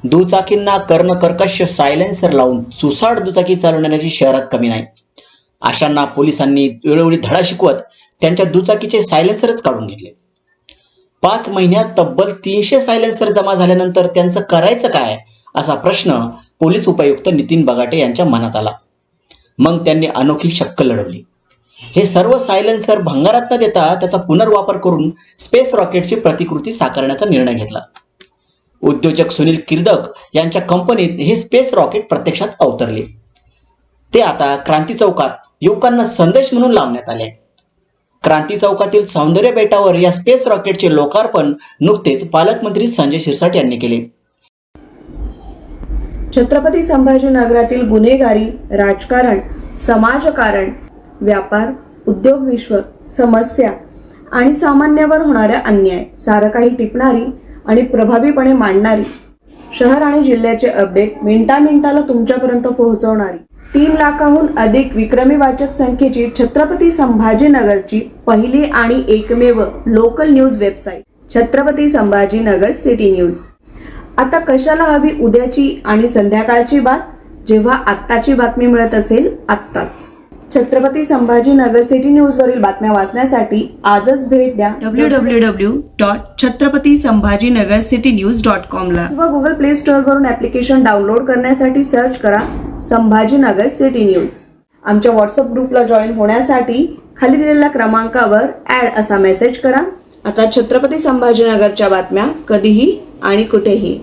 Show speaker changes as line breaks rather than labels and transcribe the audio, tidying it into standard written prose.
दुचाकींना कर्णकर्कश silencer लावून सुसाट दुचाकी चालवणाऱ्याची शहरात कमी नाही. अशांना पोलिसांनी वेळोवेळी धडा शिकवत त्यांच्या दुचाकीचे सायलेन्सरच काढून घेतले. 5 महिन्यात तब्बल 300 सायलेन्सर जमा झाल्यानंतर त्यांचं करायचं काय असा प्रश्न पोलीस उपायुक्त नितीन बगाटे यांच्या मनात आला. मग त्यांनी अनोखी शक्कल लढवली. हे सर्व सायलेन्सर भंगारात न देता त्याचा पुनर्वापर करून स्पेस रॉकेटची प्रतिकृती साकारण्याचा निर्णय घेतला. उद्योजक सुनील किर्दक यांच्या कंपनीत हे स्पेस रॉकेट प्रत्यक्षात अवतरले. ते आता क्रांती चौकात युवकांना संदेश म्हणून लावण्यात आले. क्रांती चौकातील सौंदर्य बेटावर या स्पेस रॉकेटचे लोकार्पण नुकतेच पालकमंत्री संजय शिरसाट यांनी केले.
छत्रपती संभाजीनगरातील गुन्हेगारी, राजकारण, समाजकारण, व्यापार, उद्योग विश्व, समस्या आणि सामान्यावर होणाऱ्या अन्याय सारं काही टिपणारी आणि प्रभावीपणे मांडणारी, शहर आणि जिल्ह्याचे अपडेट मिनिटा-मिनिटाला तुमच्यापर्यंत पोहोचवणारी 3 लाखाहून अधिक विक्रमी वाचक संख्येची छत्रपती संभाजीनगरची पहिली आणि एकमेव local news website Chhatrapati Sambhajinagar city news. आता कशाला हवी उद्याची आणि संध्याकाळची बात, जेव्हा आत्ताची बातमी मिळत असेल आत्ताच. छत्रपती संभाजीनगर सिटी न्यूज वरील बातम्या वाचण्यासाठी आजच भेट द्या www.chhatrapatiSambhajinagarCityNews.com ला किंवा गुगल प्ले स्टोअर वरून ऍप्लिकेशन डाउनलोड करण्यासाठी सर्च करा संभाजीनगर सिटी न्यूज. आमच्या व्हॉट्सअप ग्रुपला जॉईन होण्यासाठी खाली दिलेल्या क्रमांकावर ऍड असा मेसेज करा. आता छत्रपती संभाजीनगरच्या बातम्या कधीही आणि कुठेही.